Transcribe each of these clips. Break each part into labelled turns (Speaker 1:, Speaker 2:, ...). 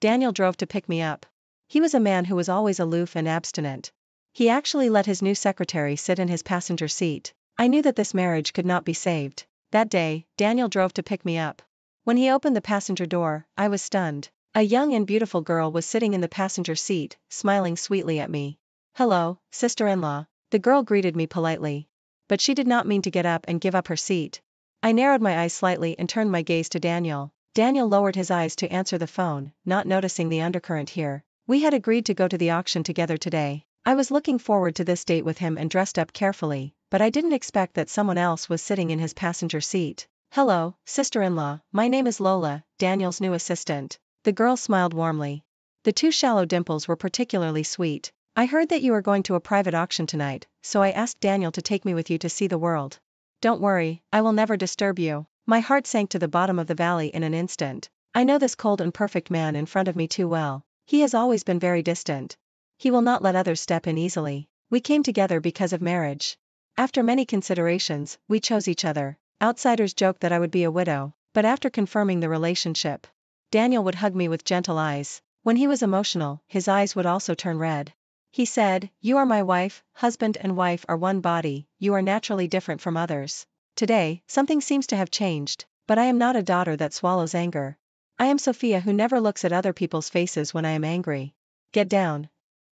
Speaker 1: Daniel drove to pick me up. He was a man who was always aloof and abstinent. He actually let his new secretary sit in his passenger seat. I knew that this marriage could not be saved. That day, Daniel drove to pick me up. When he opened the passenger door, I was stunned. A young and beautiful girl was sitting in the passenger seat, smiling sweetly at me. "Hello, sister-in-law." The girl greeted me politely. But she did not mean to get up and give up her seat. I narrowed my eyes slightly and turned my gaze to Daniel. Daniel lowered his eyes to answer the phone, not noticing the undercurrent here. We had agreed to go to the auction together today. I was looking forward to this date with him and dressed up carefully, but I didn't expect that someone else was sitting in his passenger seat. "Hello, sister-in-law, my name is Lola, Daniel's new assistant." The girl smiled warmly. The two shallow dimples were particularly sweet. "I heard that you are going to a private auction tonight, so I asked Daniel to take me with you to see the world." "Don't worry, I will never disturb you." My heart sank to the bottom of the valley in an instant. I know this cold and perfect man in front of me too well. He has always been very distant. He will not let others step in easily. We came together because of marriage. After many considerations, we chose each other. Outsiders joked that I would be a widow, but after confirming the relationship, Daniel would hug me with gentle eyes. When he was emotional, his eyes would also turn red. He said, "You are my wife, husband and wife are one body, you are naturally different from others." Today, something seems to have changed, but I am not a daughter that swallows anger. I am Sophia who never looks at other people's faces when I am angry. "Get down."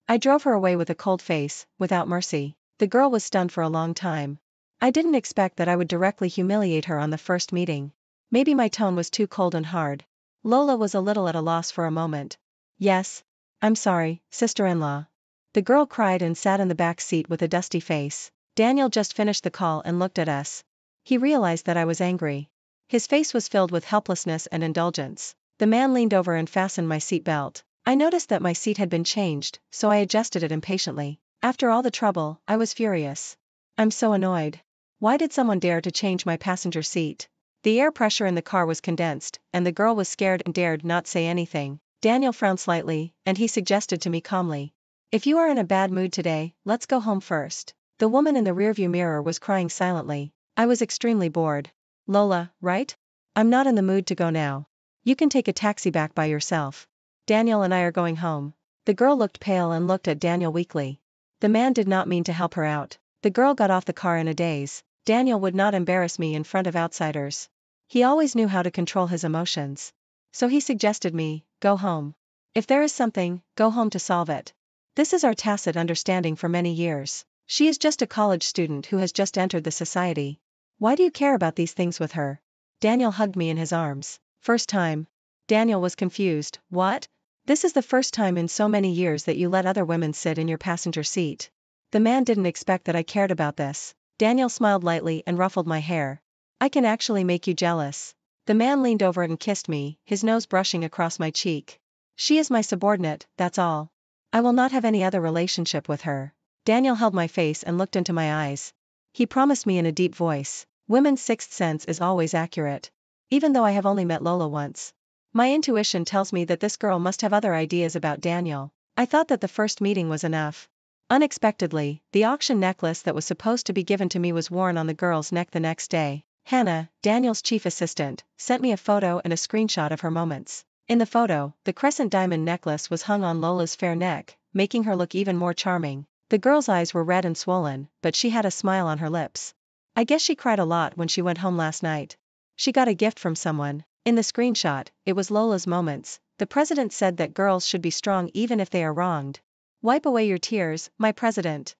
Speaker 1: I drove her away with a cold face, without mercy. The girl was stunned for a long time. I didn't expect that I would directly humiliate her on the first meeting. Maybe my tone was too cold and hard. Lola was a little at a loss for a moment. "Yes. I'm sorry, sister-in-law." The girl cried and sat in the back seat with a dusty face. Daniel just finished the call and looked at us. He realized that I was angry. His face was filled with helplessness and indulgence. The man leaned over and fastened my seat belt. I noticed that my seat had been changed, so I adjusted it impatiently. After all the trouble, I was furious. "I'm so annoyed. Why did someone dare to change my passenger seat?" The air pressure in the car was condensed, and the girl was scared and dared not say anything. Daniel frowned slightly, and he suggested to me calmly, "If you are in a bad mood today, let's go home first." The woman in the rearview mirror was crying silently. I was extremely bored. "Lola, right? I'm not in the mood to go now. You can take a taxi back by yourself. Daniel and I are going home." The girl looked pale and looked at Daniel weakly. The man did not mean to help her out. The girl got off the car in a daze. Daniel would not embarrass me in front of outsiders. He always knew how to control his emotions. So he suggested me, "Go home. If there is something, go home to solve it. This is our tacit understanding for many years. She is just a college student who has just entered the society. Why do you care about these things with her?" Daniel hugged me in his arms. "First time." Daniel was confused. "What? This is the first time in so many years that you let other women sit in your passenger seat." The man didn't expect that I cared about this. Daniel smiled lightly and ruffled my hair. "I can actually make you jealous." The man leaned over and kissed me, his nose brushing across my cheek. "She is my subordinate, that's all. I will not have any other relationship with her." Daniel held my face and looked into my eyes. He promised me in a deep voice, "Women's sixth sense is always accurate. Even though I have only met Lola once. My intuition tells me that this girl must have other ideas about Daniel." I thought that the first meeting was enough. Unexpectedly, the auction necklace that was supposed to be given to me was worn on the girl's neck the next day. Hannah, Daniel's chief assistant, sent me a photo and a screenshot of her moments. In the photo, the crescent diamond necklace was hung on Lola's fair neck, making her look even more charming. The girl's eyes were red and swollen, but she had a smile on her lips. I guess she cried a lot when she went home last night. She got a gift from someone. In the screenshot, it was Lola's moments. "The president said that girls should be strong even if they are wronged. Wipe away your tears, my president."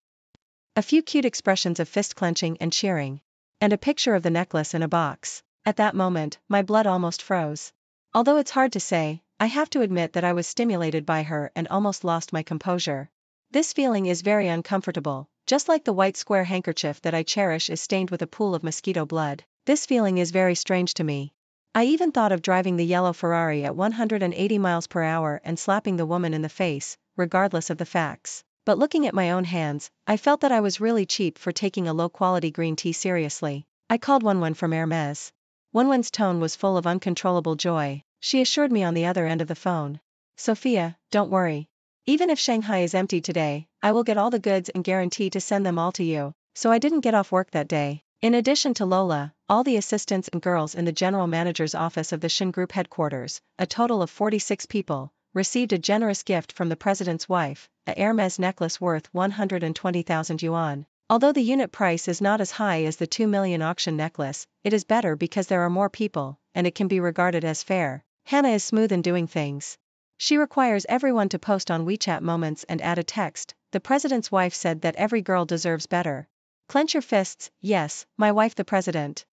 Speaker 1: A few cute expressions of fist clenching and cheering. And a picture of the necklace in a box. At that moment, my blood almost froze. Although it's hard to say, I have to admit that I was stimulated by her and almost lost my composure. This feeling is very uncomfortable, just like the white square handkerchief that I cherish is stained with a pool of mosquito blood. This feeling is very strange to me. I even thought of driving the yellow Ferrari at 180 miles per hour and slapping the woman in the face, regardless of the facts. But looking at my own hands, I felt that I was really cheap for taking a low-quality green tea seriously. I called Wenwen from Hermes. Wenwen's tone was full of uncontrollable joy. She assured me on the other end of the phone, "Sophia, don't worry. Even if Shanghai is empty today, I will get all the goods and guarantee to send them all to you." So I didn't get off work that day. In addition to Lola, all the assistants and girls in the general manager's office of the Shin Group headquarters, a total of 46 people, received a generous gift from the president's wife, a Hermes necklace worth 120,000 yuan. Although the unit price is not as high as the 2 million auction necklace, it is better because there are more people, and it can be regarded as fair. Hannah is smooth in doing things. She requires everyone to post on WeChat moments and add a text. The president's wife said that every girl deserves better. Clench your fists, yes, my wife the president.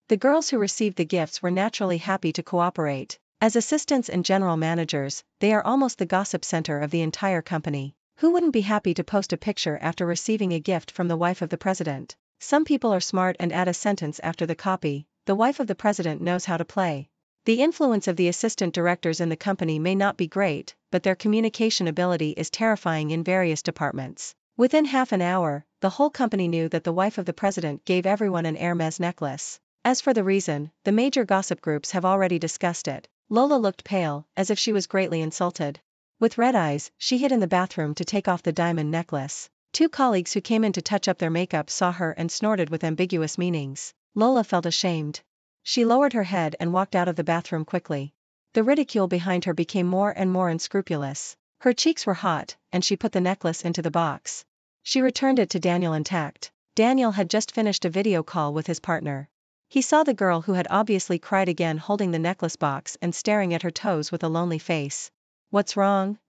Speaker 1: The girls who received the gifts were naturally happy to cooperate. As assistants and general managers, they are almost the gossip center of the entire company. Who wouldn't be happy to post a picture after receiving a gift from the wife of the president? Some people are smart and add a sentence after the copy. The wife of the president knows how to play. The influence of the assistant directors in the company may not be great, but their communication ability is terrifying in various departments. Within half an hour, the whole company knew that the wife of the president gave everyone an Hermes necklace. As for the reason, the major gossip groups have already discussed it. Lola looked pale, as if she was greatly insulted. With red eyes, she hid in the bathroom to take off the diamond necklace. Two colleagues who came in to touch up their makeup saw her and snorted with ambiguous meanings. Lola felt ashamed. She lowered her head and walked out of the bathroom quickly. The ridicule behind her became more and more unscrupulous. Her cheeks were hot, and she put the necklace into the box. She returned it to Daniel intact. Daniel had just finished a video call with his partner. He saw the girl who had obviously cried again holding the necklace box and staring at her toes with a lonely face. "What's wrong?"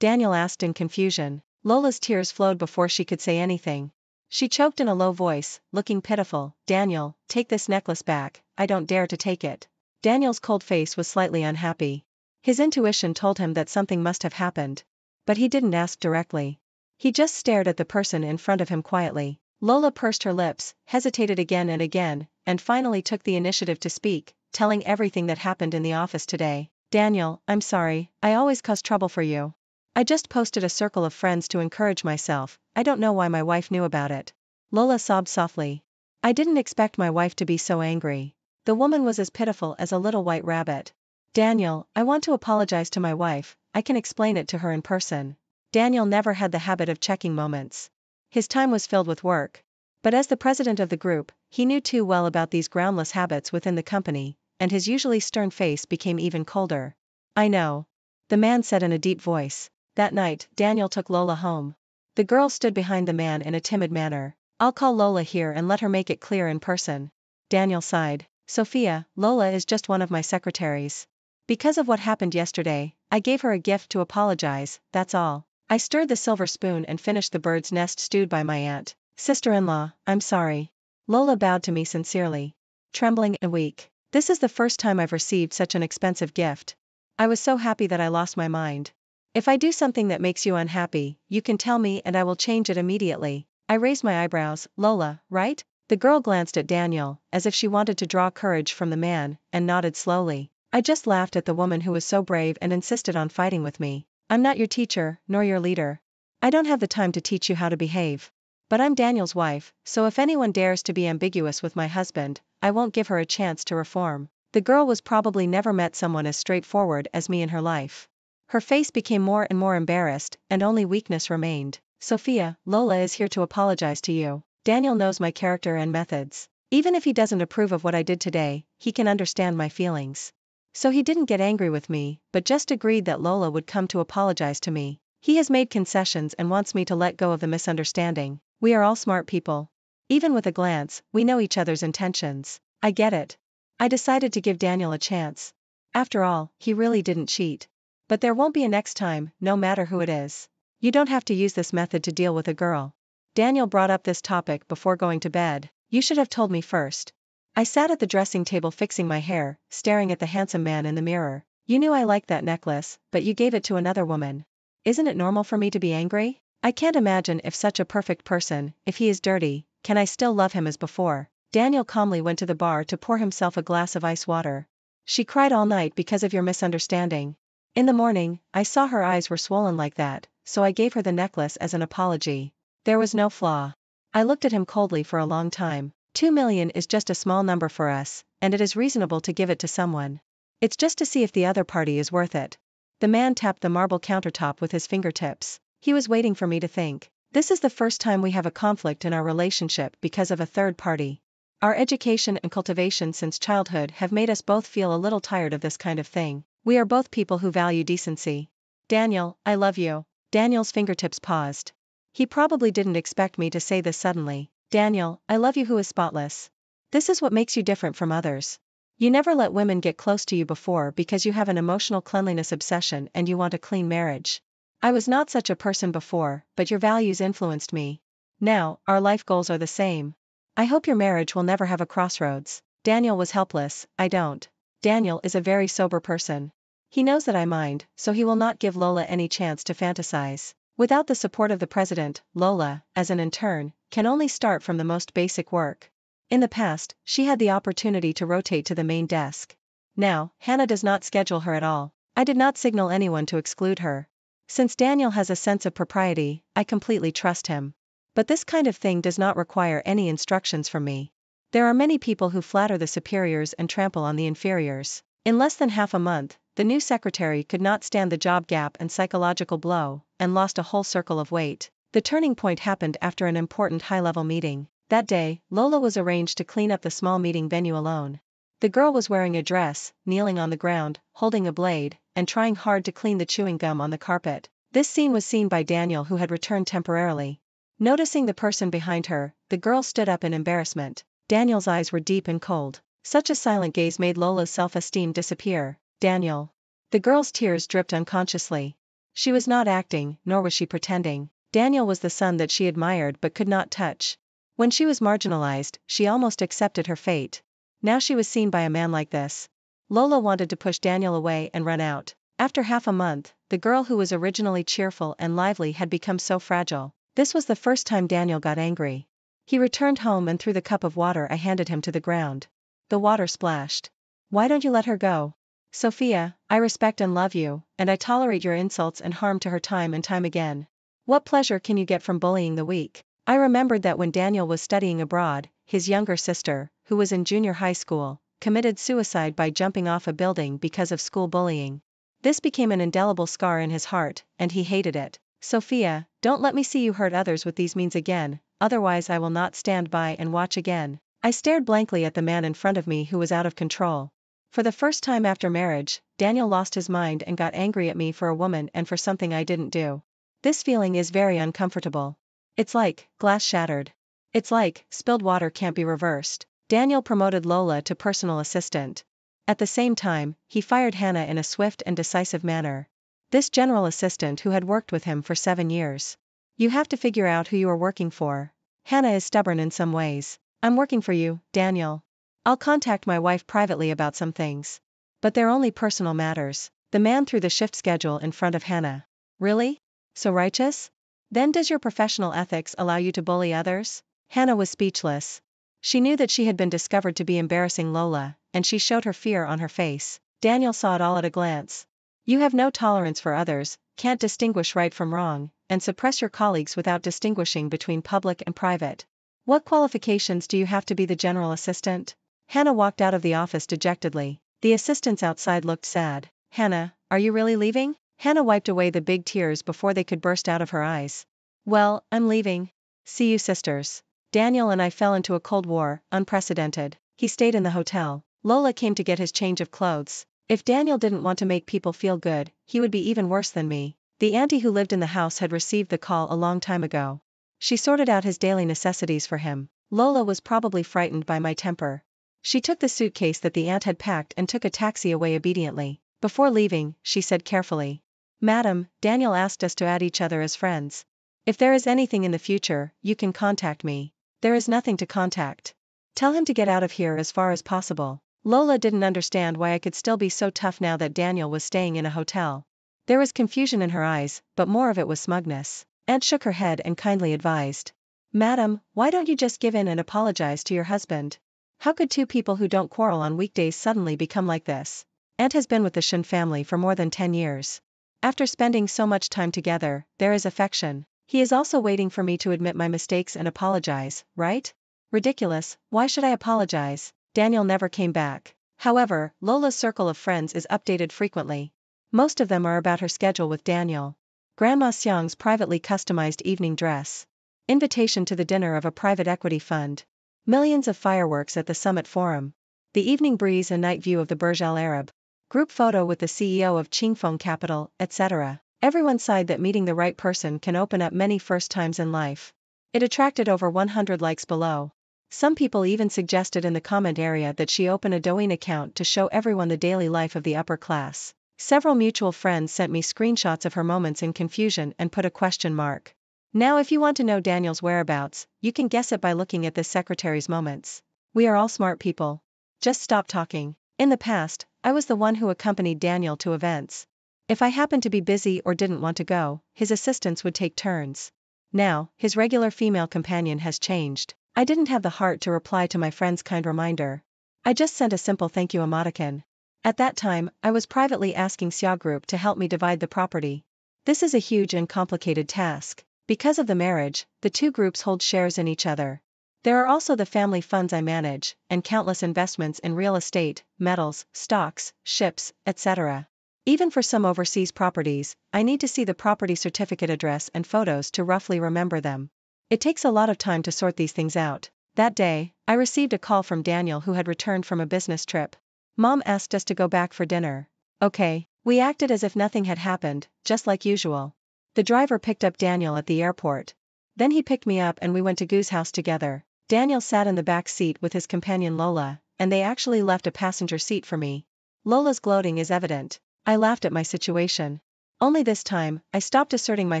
Speaker 1: Daniel asked in confusion. Lola's tears flowed before she could say anything. She choked in a low voice, looking pitiful. "Daniel, take this necklace back, I don't dare to take it." Daniel's cold face was slightly unhappy. His intuition told him that something must have happened. But he didn't ask directly. He just stared at the person in front of him quietly. Lola pursed her lips, hesitated again and finally took the initiative to speak, telling everything that happened in the office today. "Daniel, I'm sorry, I always cause trouble for you. I just posted a circle of friends to encourage myself, I don't know why my wife knew about it." Lola sobbed softly. "I didn't expect my wife to be so angry." The woman was as pitiful as a little white rabbit. "Daniel, I want to apologize to my wife, I can explain it to her in person." Daniel never had the habit of checking moments. His time was filled with work. But as the president of the group, he knew too well about these groundless habits within the company, and his usually stern face became even colder. "I know," the man said in a deep voice. That night, Daniel took Lola home. The girl stood behind the man in a timid manner. "I'll call Lola here and let her make it clear in person." Daniel sighed. "Sophia, Lola is just one of my secretaries. Because of what happened yesterday, I gave her a gift to apologize, that's all. I stirred the silver spoon and finished the bird's nest stewed by my aunt. Sister-in-law, I'm sorry." Lola bowed to me sincerely. Trembling and weak. "This is the first time I've received such an expensive gift. I was so happy that I lost my mind. If I do something that makes you unhappy, you can tell me and I will change it immediately." I raised my eyebrows. "Lola, right?" The girl glanced at Daniel, as if she wanted to draw courage from the man, and nodded slowly. "I just laughed at the woman who was so brave and insisted on fighting with me. I'm not your teacher, nor your leader. I don't have the time to teach you how to behave. But I'm Daniel's wife, so if anyone dares to be ambiguous with my husband, I won't give her a chance to reform." The girl was probably never met someone as straightforward as me in her life. Her face became more and more embarrassed, and only weakness remained. "Sophia, Lola is here to apologize to you. Daniel knows my character and methods. Even if he doesn't approve of what I did today, he can understand my feelings. So he didn't get angry with me, but just agreed that Lola would come to apologize to me. He has made concessions and wants me to let go of the misunderstanding. We are all smart people. Even with a glance, we know each other's intentions. I get it." I decided to give Daniel a chance. After all, he really didn't cheat. But there won't be a next time, no matter who it is. You don't have to use this method to deal with a girl. Daniel brought up this topic before going to bed. "You should have told me first." I sat at the dressing table fixing my hair, staring at the handsome man in the mirror. "You knew I liked that necklace, but you gave it to another woman. Isn't it normal for me to be angry? I can't imagine if such a perfect person, if he is dirty, can I still love him as before?" Daniel calmly went to the bar to pour himself a glass of ice water. "She cried all night because of your misunderstanding. In the morning, I saw her eyes were swollen like that, so I gave her the necklace as an apology. There was no flaw." I looked at him coldly for a long time. 2 million is just a small number for us, and it is reasonable to give it to someone. It's just to see if the other party is worth it. The man tapped the marble countertop with his fingertips. He was waiting for me to think. "This is the first time we have a conflict in our relationship because of a third party. Our education and cultivation since childhood have made us both feel a little tired of this kind of thing. We are both people who value decency. Daniel, I love you. Daniel's fingertips paused. He probably didn't expect me to say this suddenly. Daniel, I love you who is spotless. This is what makes you different from others. You never let women get close to you before because you have an emotional cleanliness obsession and you want a clean marriage. I was not such a person before, but your values influenced me. Now, our life goals are the same. I hope your marriage will never have a crossroads. Daniel was helpless. I don't. Daniel is a very sober person. He knows that I mind, so he will not give Lola any chance to fantasize. Without the support of the president, Lola, as an intern, can only start from the most basic work. In the past, she had the opportunity to rotate to the main desk. Now, Hannah does not schedule her at all. I did not signal anyone to exclude her. Since Daniel has a sense of propriety, I completely trust him. But this kind of thing does not require any instructions from me. There are many people who flatter the superiors and trample on the inferiors. In less than half a month, the new secretary could not stand the job gap and psychological blow, and lost a whole circle of weight. The turning point happened after an important high-level meeting. That day, Lola was arranged to clean up the small meeting venue alone. The girl was wearing a dress, kneeling on the ground, holding a blade, and trying hard to clean the chewing gum on the carpet. This scene was seen by Daniel, who had returned temporarily. Noticing the person behind her, the girl stood up in embarrassment. Daniel's eyes were deep and cold. Such a silent gaze made Lola's self-esteem disappear. Daniel. The girl's tears dripped unconsciously. She was not acting, nor was she pretending. Daniel was the son that she admired but could not touch. When she was marginalized, she almost accepted her fate. Now she was seen by a man like this. Lola wanted to push Daniel away and run out. After half a month, the girl who was originally cheerful and lively had become so fragile. This was the first time Daniel got angry. He returned home and threw the cup of water I handed him to the ground. The water splashed. Why don't you let her go? Sophia, I respect and love you, and I tolerate your insults and harm to her time and time again. What pleasure can you get from bullying the weak? I remembered that when Daniel was studying abroad, his younger sister, who was in junior high school, committed suicide by jumping off a building because of school bullying. This became an indelible scar in his heart, and he hated it. Sophia, don't let me see you hurt others with these means again, otherwise I will not stand by and watch again. I stared blankly at the man in front of me who was out of control. For the first time after marriage, Daniel lost his mind and got angry at me for a woman and for something I didn't do. This feeling is very uncomfortable. It's like glass shattered. It's like spilled water can't be reversed. Daniel promoted Lola to personal assistant. At the same time, he fired Hannah in a swift and decisive manner. This general assistant who had worked with him for 7 years. You have to figure out who you are working for. Hannah is stubborn in some ways. I'm working for you, Daniel. I'll contact my wife privately about some things. But they're only personal matters. The man threw the shift schedule in front of Hannah. Really? So righteous? Then does your professional ethics allow you to bully others? Hannah was speechless. She knew that she had been discovered to be embarrassing Lola, and she showed her fear on her face. Daniel saw it all at a glance. You have no tolerance for others, can't distinguish right from wrong, and suppress your colleagues without distinguishing between public and private. What qualifications do you have to be the general assistant? Hannah walked out of the office dejectedly. The assistants outside looked sad. Hannah, are you really leaving? Hannah wiped away the big tears before they could burst out of her eyes. Well, I'm leaving. See you sisters. Daniel and I fell into a cold war, unprecedented. He stayed in the hotel. Lola came to get his change of clothes. If Daniel didn't want to make people feel good, he would be even worse than me. The auntie who lived in the house had received the call a long time ago. She sorted out his daily necessities for him. Lola was probably frightened by my temper. She took the suitcase that the aunt had packed and took a taxi away obediently. Before leaving, she said carefully, Madam, Daniel asked us to add each other as friends. If there is anything in the future, you can contact me. There is nothing to contact. Tell him to get out of here as far as possible. Lola didn't understand why I could still be so tough now that Daniel was staying in a hotel. There was confusion in her eyes, but more of it was smugness. Aunt shook her head and kindly advised. Madam, why don't you just give in and apologize to your husband? How could two people who don't quarrel on weekdays suddenly become like this? Aunt has been with the Shin family for more than 10 years. After spending so much time together, there is affection. He is also waiting for me to admit my mistakes and apologize, right? Ridiculous, why should I apologize? Daniel never came back. However, Lola's circle of friends is updated frequently. Most of them are about her schedule with Daniel. Grandma Xiang's privately customized evening dress. Invitation to the dinner of a private equity fund. Millions of fireworks at the Summit Forum. The evening breeze and night view of the Burj Al Arab. Group photo with the CEO of Qingfeng Capital, etc. Everyone sighed that meeting the right person can open up many first times in life. It attracted over 100 likes below. Some people even suggested in the comment area that she open a Douyin account to show everyone the daily life of the upper class. Several mutual friends sent me screenshots of her moments in confusion and put a question mark. Now if you want to know Daniel's whereabouts, you can guess it by looking at this secretary's moments. We are all smart people. Just stop talking. In the past, I was the one who accompanied Daniel to events. If I happened to be busy or didn't want to go, his assistants would take turns. Now, his regular female companion has changed. I didn't have the heart to reply to my friend's kind reminder. I just sent a simple thank you emoticon. At that time, I was privately asking Xia Group to help me divide the property. This is a huge and complicated task. Because of the marriage, the two groups hold shares in each other. There are also the family funds I manage, and countless investments in real estate, metals, stocks, ships, etc. Even for some overseas properties, I need to see the property certificate address and photos to roughly remember them. It takes a lot of time to sort these things out. That day, I received a call from Daniel who had returned from a business trip. Mom asked us to go back for dinner. Okay, we acted as if nothing had happened, just like usual. The driver picked up Daniel at the airport. Then he picked me up and we went to Goo's house together. Daniel sat in the back seat with his companion Lola, and they actually left a passenger seat for me. Lola's gloating is evident. I laughed at my situation. Only this time, I stopped asserting my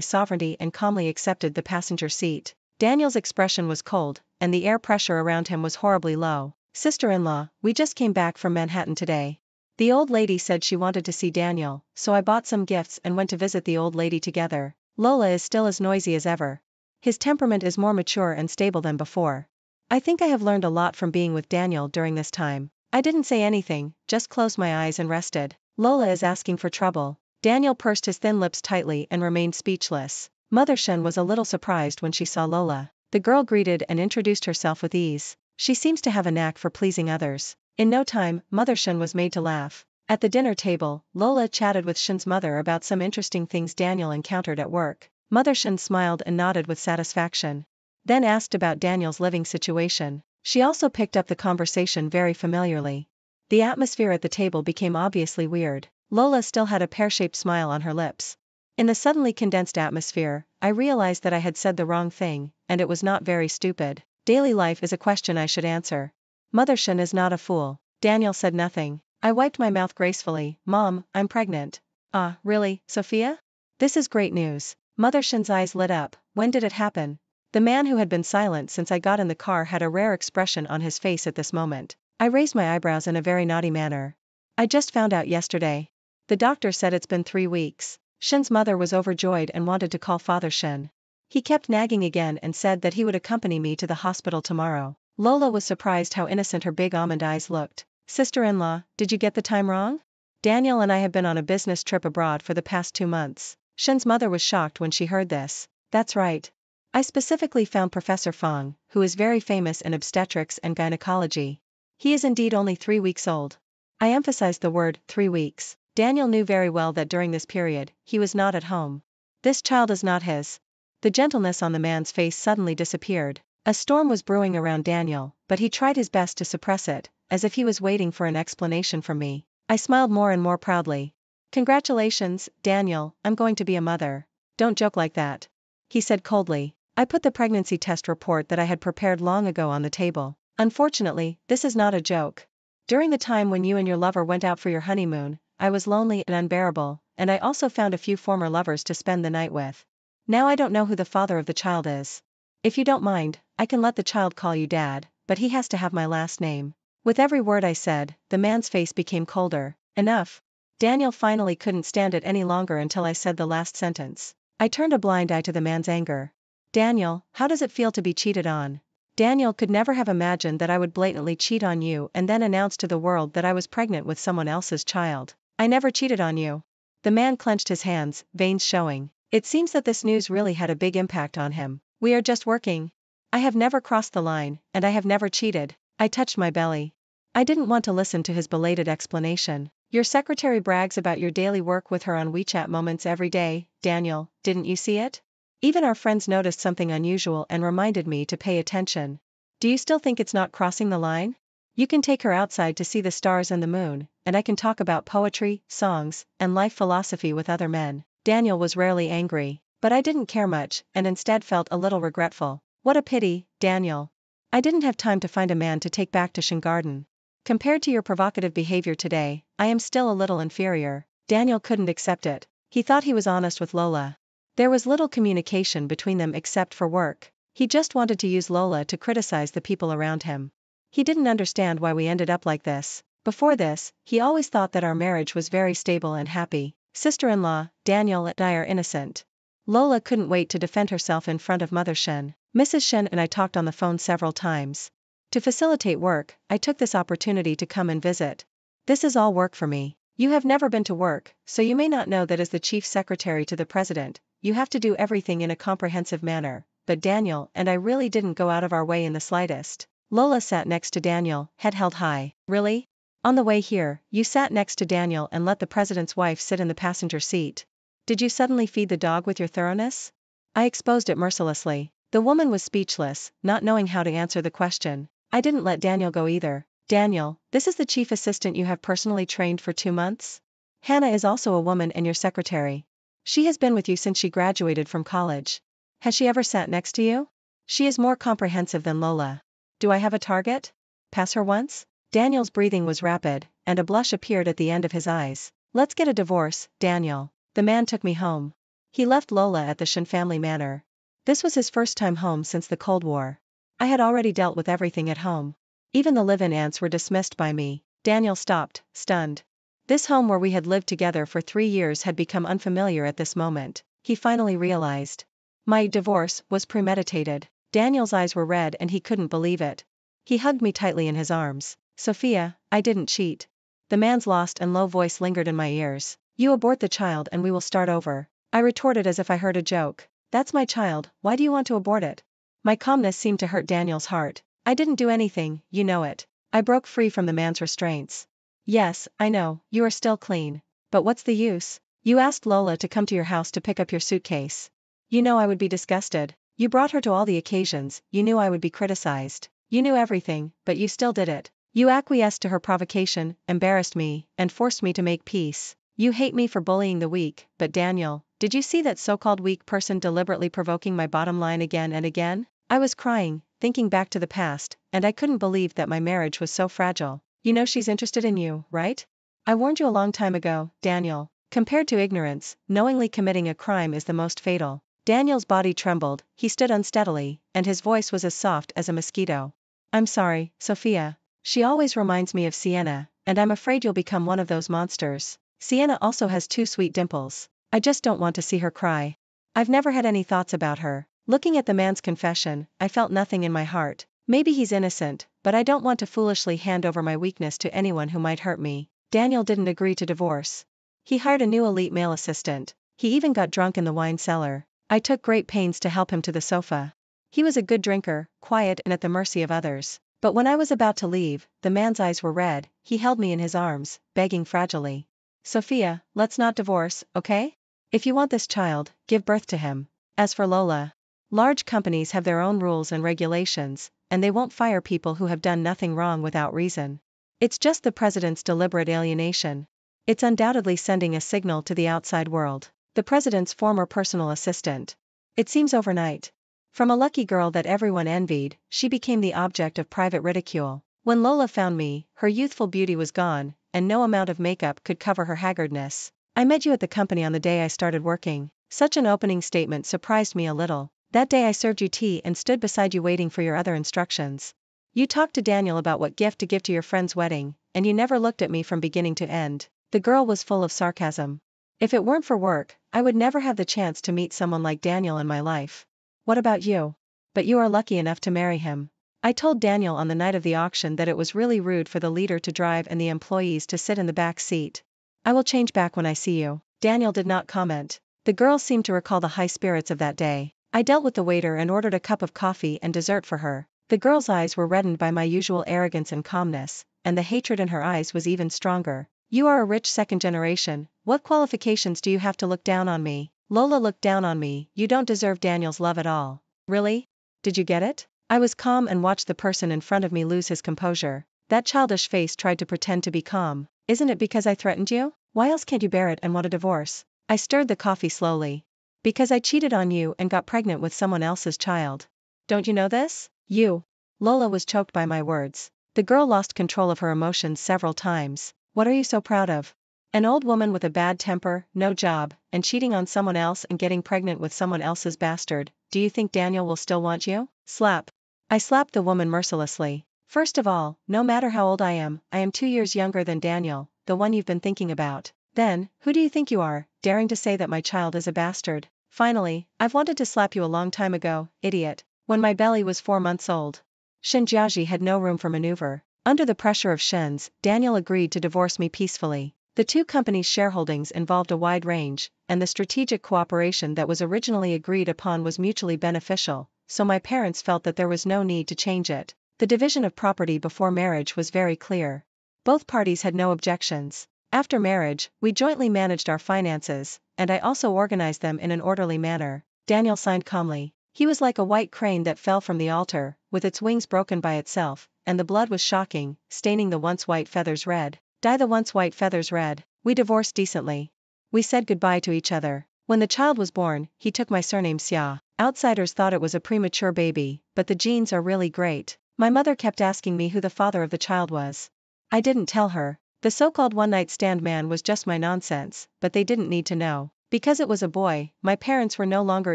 Speaker 1: sovereignty and calmly accepted the passenger seat. Daniel's expression was cold, and the air pressure around him was horribly low. Sister-in-law, we just came back from Manhattan today. The old lady said she wanted to see Daniel, so I bought some gifts and went to visit the old lady together. Lola is still as noisy as ever. His temperament is more mature and stable than before. I think I have learned a lot from being with Daniel during this time. I didn't say anything, just closed my eyes and rested. Lola is asking for trouble. Daniel pursed his thin lips tightly and remained speechless. Mother Shen was a little surprised when she saw Lola. The girl greeted and introduced herself with ease. She seems to have a knack for pleasing others. In no time, Mother Shen was made to laugh. At the dinner table, Lola chatted with Shen's mother about some interesting things Daniel encountered at work. Mother Shen smiled and nodded with satisfaction. Then asked about Daniel's living situation. She also picked up the conversation very familiarly. The atmosphere at the table became obviously weird. Lola still had a pear-shaped smile on her lips. In the suddenly condensed atmosphere, I realized that I had said the wrong thing, and it was not very stupid. Daily life is a question I should answer. Mother Shen is not a fool. Daniel said nothing. I wiped my mouth gracefully. Mom, I'm pregnant. Ah, really, Sophia? This is great news. Mother Shen's eyes lit up. When did it happen? The man who had been silent since I got in the car had a rare expression on his face at this moment. I raised my eyebrows in a very naughty manner. I just found out yesterday. The doctor said it's been 3 weeks. Shen's mother was overjoyed and wanted to call Father Shen. He kept nagging again and said that he would accompany me to the hospital tomorrow. Lola was surprised how innocent her big almond eyes looked. Sister-in-law, did you get the time wrong? Daniel and I have been on a business trip abroad for the past 2 months. Shen's mother was shocked when she heard this. That's right. I specifically found Professor Fong, who is very famous in obstetrics and gynecology. He is indeed only 3 weeks old. I emphasized the word 3 weeks. Daniel knew very well that during this period, he was not at home. This child is not his. The gentleness on the man's face suddenly disappeared. A storm was brewing around Daniel, but he tried his best to suppress it, as if he was waiting for an explanation from me. I smiled more and more proudly. Congratulations, Daniel, I'm going to be a mother. Don't joke like that. He said coldly. I put the pregnancy test report that I had prepared long ago on the table. Unfortunately, this is not a joke. During the time when you and your lover went out for your honeymoon, I was lonely and unbearable, and I also found a few former lovers to spend the night with. Now I don't know who the father of the child is. If you don't mind, I can let the child call you Dad, but he has to have my last name. With every word I said, the man's face became colder. Enough. Daniel finally couldn't stand it any longer until I said the last sentence. I turned a blind eye to the man's anger. Daniel, how does it feel to be cheated on? Daniel could never have imagined that I would blatantly cheat on you and then announce to the world that I was pregnant with someone else's child. I never cheated on you. The man clenched his hands, veins showing. It seems that this news really had a big impact on him. We are just working. I have never crossed the line, and I have never cheated. I touched my belly. I didn't want to listen to his belated explanation. Your secretary brags about your daily work with her on WeChat moments every day, Daniel, didn't you see it? Even our friends noticed something unusual and reminded me to pay attention. Do you still think it's not crossing the line? You can take her outside to see the stars and the moon, and I can talk about poetry, songs, and life philosophy with other men. Daniel was rarely angry, but I didn't care much and instead felt a little regretful. What a pity, Daniel. I didn't have time to find a man to take back to Shingarden. Compared to your provocative behavior today, I am still a little inferior. Daniel couldn't accept it. He thought he was honest with Lola. There was little communication between them except for work. He just wanted to use Lola to criticize the people around him. He didn't understand why we ended up like this. Before this, he always thought that our marriage was very stable and happy. Sister-in-law, Daniel and I are innocent. Lola couldn't wait to defend herself in front of Mother Shen. Mrs. Shen and I talked on the phone several times. To facilitate work, I took this opportunity to come and visit. This is all work for me. You have never been to work, so you may not know that as the chief secretary to the president, you have to do everything in a comprehensive manner, but Daniel and I really didn't go out of our way in the slightest. Lola sat next to Daniel, head held high. Really? On the way here, you sat next to Daniel and let the president's wife sit in the passenger seat. Did you suddenly feed the dog with your thoroughness? I exposed it mercilessly. The woman was speechless, not knowing how to answer the question. I didn't let Daniel go either. Daniel, this is the chief assistant you have personally trained for 2 months? Hannah is also a woman and your secretary. She has been with you since she graduated from college. Has she ever sat next to you? She is more comprehensive than Lola. Do I have a target? Pass her once? Daniel's breathing was rapid, and a blush appeared at the end of his eyes. Let's get a divorce, Daniel. The man took me home. He left Lola at the Shen family manor. This was his first time home since the Cold War. I had already dealt with everything at home. Even the live-in aunts were dismissed by me. Daniel stopped, stunned. This home where we had lived together for 3 years had become unfamiliar at this moment. He finally realized. My divorce was premeditated. Daniel's eyes were red and he couldn't believe it. He hugged me tightly in his arms. Sophia, I didn't cheat. The man's lost and low voice lingered in my ears. You abort the child and we will start over. I retorted as if I heard a joke. That's my child, why do you want to abort it? My calmness seemed to hurt Daniel's heart. I didn't do anything, you know it. I broke free from the man's restraints. Yes, I know, you are still clean. But what's the use? You asked Lola to come to your house to pick up your suitcase. You know I would be disgusted. You brought her to all the occasions, you knew I would be criticized. You knew everything, but you still did it. You acquiesced to her provocation, embarrassed me, and forced me to make peace. You hate me for bullying the weak, but Daniel, did you see that so-called weak person deliberately provoking my bottom line again and again? I was crying, thinking back to the past, and I couldn't believe that my marriage was so fragile. You know she's interested in you, right? I warned you a long time ago, Daniel. Compared to ignorance, knowingly committing a crime is the most fatal. Daniel's body trembled, he stood unsteadily, and his voice was as soft as a mosquito. I'm sorry, Sophia. She always reminds me of Sienna, and I'm afraid you'll become one of those monsters. Sienna also has 2 sweet dimples. I just don't want to see her cry. I've never had any thoughts about her. Looking at the man's confession, I felt nothing in my heart. Maybe he's innocent, but I don't want to foolishly hand over my weakness to anyone who might hurt me. Daniel didn't agree to divorce. He hired a new elite male assistant. He even got drunk in the wine cellar. I took great pains to help him to the sofa. He was a good drinker, quiet and at the mercy of others. But when I was about to leave, the man's eyes were red, he held me in his arms, begging fragilely. Sophia, let's not divorce, okay? If you want this child, give birth to him. As for Lola, large companies have their own rules and regulations, and they won't fire people who have done nothing wrong without reason. It's just the president's deliberate alienation. It's undoubtedly sending a signal to the outside world. The president's former personal assistant. It seems overnight. From a lucky girl that everyone envied, she became the object of private ridicule. When Lola found me, her youthful beauty was gone, and no amount of makeup could cover her haggardness. I met you at the company on the day I started working. Such an opening statement surprised me a little. That day I served you tea and stood beside you waiting for your other instructions. You talked to Daniel about what gift to give to your friend's wedding, and you never looked at me from beginning to end. The girl was full of sarcasm. If it weren't for work, I would never have the chance to meet someone like Daniel in my life. What about you? But you are lucky enough to marry him. I told Daniel on the night of the auction that it was really rude for the leader to drive and the employees to sit in the back seat. I will change back when I see you. Daniel did not comment. The girl seemed to recall the high spirits of that day. I dealt with the waiter and ordered a cup of coffee and dessert for her. The girl's eyes were reddened by my usual arrogance and calmness, and the hatred in her eyes was even stronger. You are a rich second generation, what qualifications do you have to look down on me? Lola looked down on me, you don't deserve Daniel's love at all. Really? Did you get it? I was calm and watched the person in front of me lose his composure. That childish face tried to pretend to be calm. Isn't it because I threatened you? Why else can't you bear it and want a divorce? I stirred the coffee slowly. Because I cheated on you and got pregnant with someone else's child. Don't you know this? You. Lola was choked by my words. The girl lost control of her emotions several times. What are you so proud of? An old woman with a bad temper, no job, and cheating on someone else and getting pregnant with someone else's bastard. Do you think Daniel will still want you? Slap. I slapped the woman mercilessly. First of all, no matter how old I am 2 years younger than Daniel, the one you've been thinking about. Then, who do you think you are, daring to say that my child is a bastard? Finally, I've wanted to slap you a long time ago, idiot. When my belly was 4 months old. Shen Jiaji had no room for maneuver. Under the pressure of Shen's, Daniel agreed to divorce me peacefully. The two companies' shareholdings involved a wide range, and the strategic cooperation that was originally agreed upon was mutually beneficial, so my parents felt that there was no need to change it. The division of property before marriage was very clear. Both parties had no objections. After marriage, we jointly managed our finances, and I also organized them in an orderly manner. Daniel signed calmly. He was like a white crane that fell from the altar, with its wings broken by itself, and the blood was shocking, staining the once white feathers red. Dye the once white feathers red. We divorced decently. We said goodbye to each other. When the child was born, he took my surname Xia. Outsiders thought it was a premature baby, but the genes are really great. My mother kept asking me who the father of the child was. I didn't tell her. The so-called one-night stand man was just my nonsense, but they didn't need to know. Because it was a boy, my parents were no longer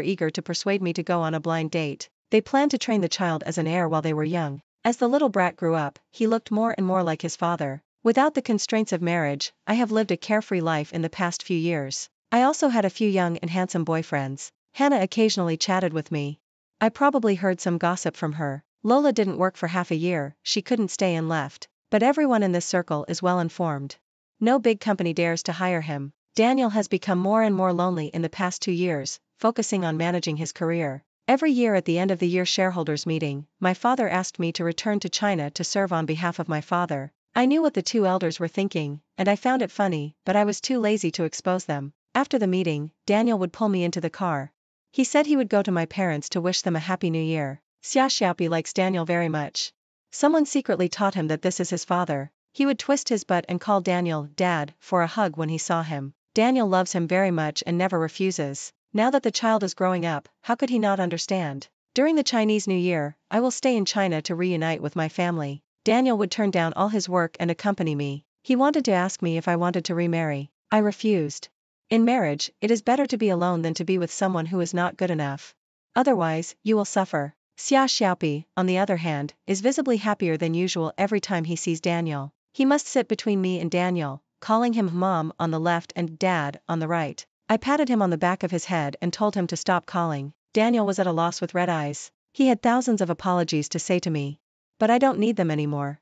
Speaker 1: eager to persuade me to go on a blind date. They planned to train the child as an heir while they were young. As the little brat grew up, he looked more and more like his father. Without the constraints of marriage, I have lived a carefree life in the past few years. I also had a few young and handsome boyfriends. Hannah occasionally chatted with me. I probably heard some gossip from her. Lola didn't work for half a year, she couldn't stay and left. But everyone in this circle is well informed. No big company dares to hire him. Daniel has become more and more lonely in the past 2 years, focusing on managing his career. Every year at the end of the year shareholders meeting, my father asked me to return to China to serve on behalf of my father. I knew what the two elders were thinking, and I found it funny, but I was too lazy to expose them. After the meeting, Daniel would pull me into the car. He said he would go to my parents to wish them a happy new year. Xia Xiaopi likes Daniel very much. Someone secretly taught him that this is his father. He would twist his butt and call Daniel Dad for a hug when he saw him. Daniel loves him very much and never refuses. Now that the child is growing up, how could he not understand? During the Chinese New Year, I will stay in China to reunite with my family. Daniel would turn down all his work and accompany me. He wanted to ask me if I wanted to remarry. I refused. In marriage, it is better to be alone than to be with someone who is not good enough. Otherwise, you will suffer. Xia Xiaopi, on the other hand, is visibly happier than usual every time he sees Daniel. He must sit between me and Daniel, calling him Mom on the left and Dad on the right. I patted him on the back of his head and told him to stop calling. Daniel was at a loss with red eyes. He had thousands of apologies to say to me. But I don't need them anymore.